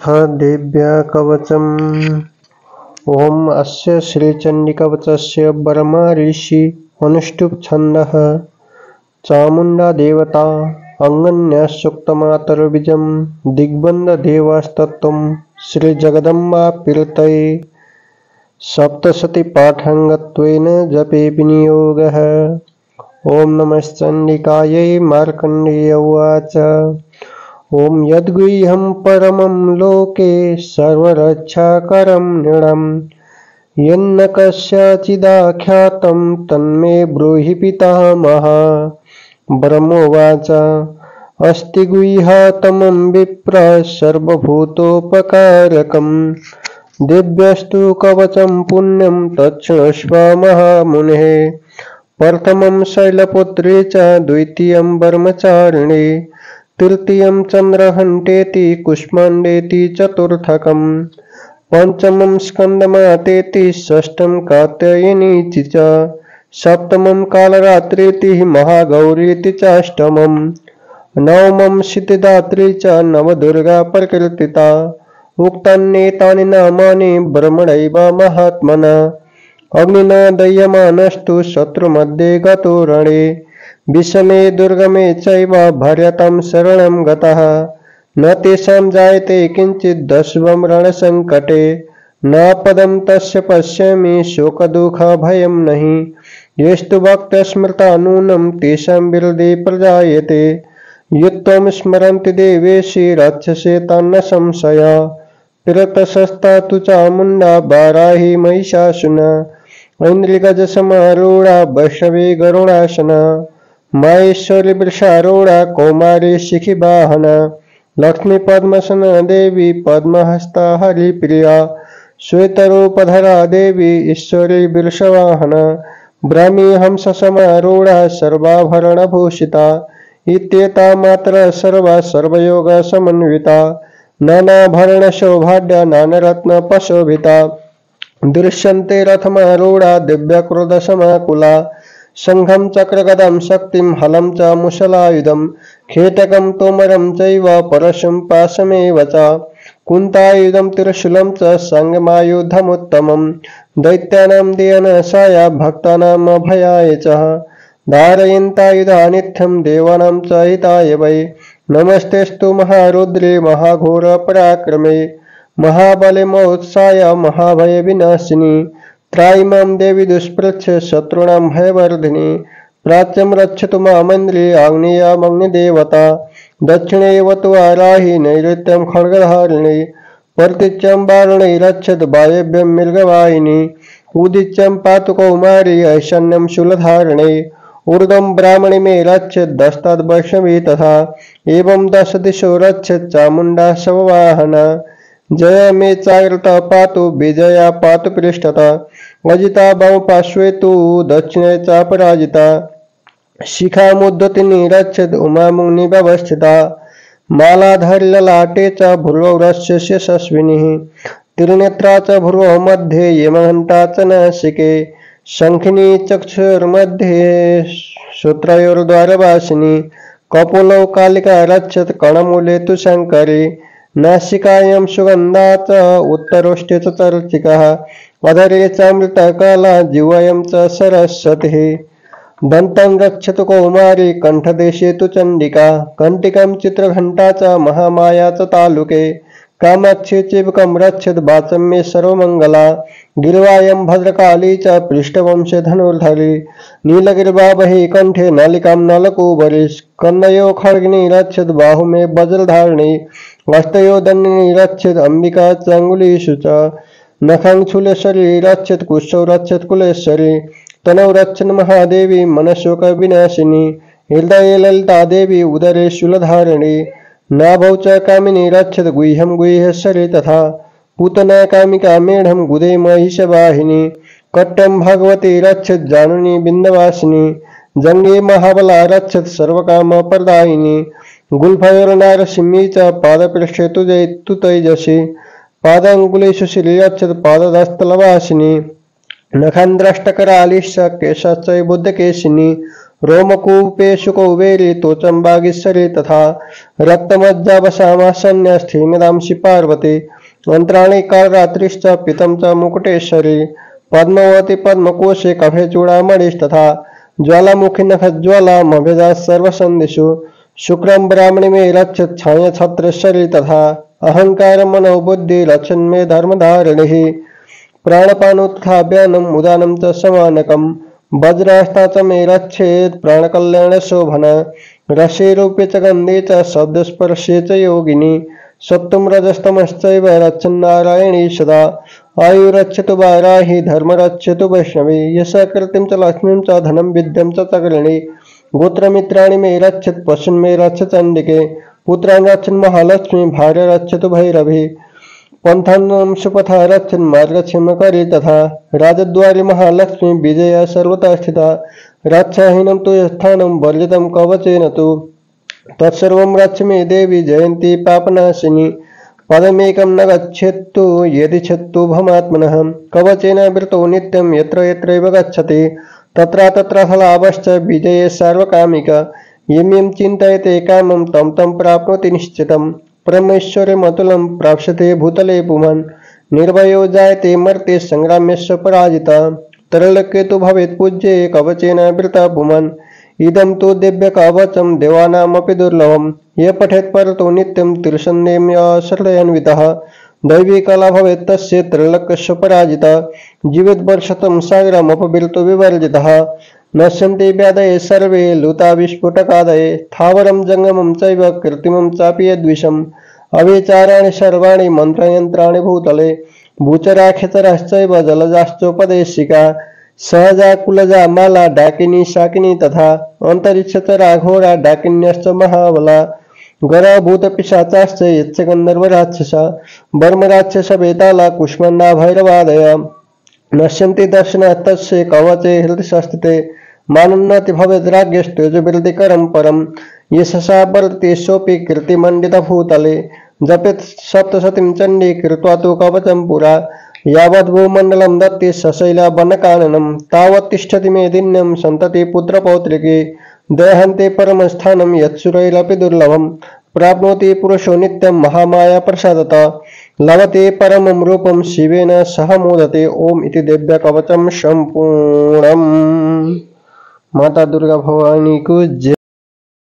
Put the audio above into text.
देव्या कवचम्। ओम अस्य श्रीचण्डीकवचस्य वर्मा ऋषि अनुष्टुप् छन्दः। चामुण्डा देवता अंगन्या सूक्तमातर्बीजं दिग्बन्ध देवास्तत्त्वं श्रीजगदम्बा पीर्तये सप्तशती पाठाङ्गत्वेन जपे विनियोगः। ओम नमश्चण्डिकायै। मार्कण्डेय उवाच। ओम यद्गुह्यं परमं लोके सर्वरक्षाकरं नृणं यन्न कस्यचिदाख्यातं तन्मे ब्रूहि पितामह। ब्रह्मोवाच। अस्ति गुह्यतमं विप्र सर्वभूतोपकारकं दिव्यस्तु कवचं पुण्यं तच्छृणुष्व महामुनेः। प्रथमं शैलपुत्रे च द्वितीयं ब्रह्मचारिणे तृतीयं चन्द्रघण्टेति कुष्माण्डेति चतुर्थकं पंचमं स्कन्दमातेति षष्ठं कात्यायनीति च सप्तमं कालरात्रीति महागौरीति चाष्टमं नवमं सिद्धिदात्री च नवदुर्गा प्रकीर्तिता। उक्तान्येतानि नामानि ब्रह्मणैव महात्मना अग्निना दह्यमानस्तु शत्रुमध्ये गतो रणे विषमे दुर्गमे चैव भर्यतां शरणं गतः न तेषां जायते किञ्चित् दशवं रणसङ्कटे न पदं तस्य पश्यामि शोकदुःखभयं नहि येस्तु भक्तस्मृता नूनं तेषां विरोधे प्रजायते युत्वं स्मरन्ति देवेशि रक्षसे तन्न संशय पिरतशस्ता तु चामुण्डा वाराही महिषासुना ऐन्द्रिकजसमारूढा वैष्णवी गरुडासना माहेश्वरी वृषारूढ़ा कौमारी शिखिवाहना लक्ष्मी पद्मसना देवी पद्महस्ता हरिप्रिया श्वेतरूपधरा देवी ईश्वरी वृषवाहना ब्राह्मी हंस समारूढ़ा सर्वाभरणभूषिता इत्येता मात्र सर्वा सर्वयोग समन्विता नानाभरण सौभाग्या नानरत्न पशोभिता दृश्यन्ते रथमारूढ़ा दिव्यक्रोध समाकुला शंखं चक्रगदां शक्तिं हलं च मुशलायुधं खेटकं तोमरं चैव परशुं पाशमेव च कुन्तायुधं त्रिशूलं च संगमायुधमुत्तमं दैत्यानां देयनाशाय भक्तानाम् अभयाय च धारयन्तायुधानित्यं देवानां च हिताय वै नमस्तेस्तु महारुद्रे महाघोरपराक्रमे महाबले महोत्साय महाभयविनाशिनी त्रायिमां देवी दुष्पृच्छ शत्रूणां भयवर्धिनी प्राच्यं रक्षतु मामन्द्रे आग्नेयामग्निदेवता दक्षिणे वतु वाराही नैऋत्यं खड्गधारिणी प्रतीच्यं वारुणी रक्षत वायव्यं मृगवाहिनी उदीच्यं पातु कौमारी ऐशान्यं शूलधारिणी ऊर्ध्वं ब्राह्मणी मे रक्षत दस्ताद् वैष्णवी तथा एवं दश दिशो रक्षत चामुण्डा शववाहना जया मे चाग्रता पातु विजया पातु पृष्ठता अजिता वामपार्श्वेतु दक्षिणे च पराजिता शिखामुद्धतिनी रक्षत उमामुनि व्यवस्थिता मालाधरी ललाटे च भ्रुवौ रस्य शस्विनी त्रिनेत्रा च भ्रुवौ मध्ये यमघण्टा च नासिके शङ्खिनी चक्षुर्मध्ये श्रोत्रयोर्द्वारवासिनी कपोलौ कालिका रक्षत कर्णमूले तु शङ्करी नासिकायां सुगन्धा च उत्तरोष्ठे च चर्चिकः अधरे चामृतकला जिह्वायां च सरस्वती दन्तं रक्षतु कौमारी कंठदेशे तु चण्डिका कण्टिकां चित्रघण्टा च महामाया च तालुके कामाक्षी चिबकं रक्षत वाचं मे सर्वमङ्गला गिर्वायां भद्रकाली च पृष्ठवंशे धनुर्धरी नीलगिर्वावही कंठे नालिकां नलकूबरी कन्नयो खड्गिनी रक्षत बाहु मे वज्रधारिणी हस्तयो दण्डिनी रक्षत अंबिका चाङ्गुलीषु च नखाङ्क्षुलेश्वरी रक्षत कुशौ रक्षत कुलेश्वरी तनौ रक्षत महादेवी मनशोक विनाशिनी हृदये ललिता देवी उदरे शूलधारिणी नाभौ च कामिनी रक्षत गुह्यं गुह्येश्वरी तथा पूतना कामिका मेढं गुदे महिषवाहिनी कट्टं भगवती रक्षत जानुनी बिन्दवासिनी जंगे महाबला रक्षत सर्वकामप्रदायिनी गुल्फयोर्नारसिंही च पादपृष्ठे तु तैजसी पादाङ्गुलेषु श्री रक्षत पाददस्तलवासिनी नखान्द्रष्टकरालिश्च केशश्च बुद्धकेशिनी रोमकूपेषु कौबेरी तोचं बागीश्वरी तथा रक्तमज्जावशामासन्यस्थिमिदांसि पार्वती अन्त्राणि कालरात्रिश्च पीतं च मुकुटेश्वरी पद्मवती पद्मकोशे कफे चूड़ामणिस्तथा ज्वालामुखी नखज्वालामभिजा सर्वसन्धिषु शुक्रं ब्राह्मणि मे रक्षत् छायाछत्रेश्वरी तथा अहंकार मनोबुद्धि रक्षन्मे धर्मधारिणिः प्राणपानोत्थाप्यानम् उदानं च समानकम् वज्रास्ता च मे रक्षेत् प्राणकल्याणशोभन रसेरूपे च गन्धे च शब्दस्पर्शे च योगिनी सत्त्वं रजस्तमश्चैव रक्षन्नारायणी सदा आयुरक्षतु वाराहि धर्म रक्षतु वैष्णवी यशकृतिं च लक्ष्मीं च धनं विद्यं च चकरिणी गोत्रमित्राणि मे रक्षत् पशून् मे रक्ष चण्डिके पुत्रान् रक्षन् महालक्ष्मी भार्य रक्षतु भैरवी पंथानं सुपथा रक्षन् मार्गक्षेमकरी तथा राजद्वारि महालक्ष्मी विजया सर्वतः स्थिता रक्षाहीनं तु स्थानं वर्जितं कवचेन तु तत्सर्वं रक्ष मे देवी जयन्ती पापनाशिनी पदमेकं न गच्छेत्तु यदि छत्तु भमात्मनः कवचेन वृतो नित्यं यत्र यत्रैव गच्छति तत्र तत्र फलावश्च विजये सार्वकामिक यं यं चिन्तयते कामं तं तं प्राप्नोति निश्चितं परमेश्वरमतुलं प्राप्स्यते भूतले पुमान् निर्भयो जायते मर्त्ये संग्राम्यस्य पराजिता त्रैलोक्ये तु भवेत् पूज्ये कवचेन वृता पुमान् इदं तु दिव्यकवचं देवानामपि दुर्लभं ये पठेत् परतो नित्यं त्रिसन्देम्य श्रद्धयान्वितः दैवी कला भवेत् तस्य त्रैलोक्यस्य पराजिता जीवेद्वर्षतं सागरमपविर्तो विवर्जितः नश्यन्ति व्याधये सर्वे लुता विस्फुटकादये स्थावरं जङ्गमं चैव कृत्रिमं चापि यद्विषम् अविचाराणि सर्वाणि मन्त्रयन्त्राणि भूतले भूचराखेचराश्चैव जलजाश्चोपदेशिका सहजा कुलजा माला डाकिनी शाकिनी तथा अन्तरिक्षचरा घोरा डाकिन्यश्च महाबला गणभूतपिशाचाश्च यक्षगन्धर्वराक्षसा वर्मराक्षसवेताला कुष्मण्डा भैरवादय नश्यन्ति दर्शनात् तस्य कवचे हृदयस्थिते मानोन्नति भवेत् राज्ञस्तेजोवृद्धिकरं परं यशसा वर्तते सोऽपि कीर्तिमण्डितभूतले जपेत् सप्तशतीं चण्डी कृत्वा तु कवचं पुरा यावद्भूमण्डलं दत्ते सशैला वनकाननं तावत् तिष्ठति मेदिन्यं सन्तति पुत्रपौत्रिके देहन्ते परमस्थानं यत्सुरैरपि दुर्लभं प्राप्नोति पुरुषो नित्यं महामाया प्रसादतः लभते परमं रूपं शिवेन सह मोदते ओम इति दिव्यकवचं सम्पूर्णम्। माता दुर्गा भवानी को जय।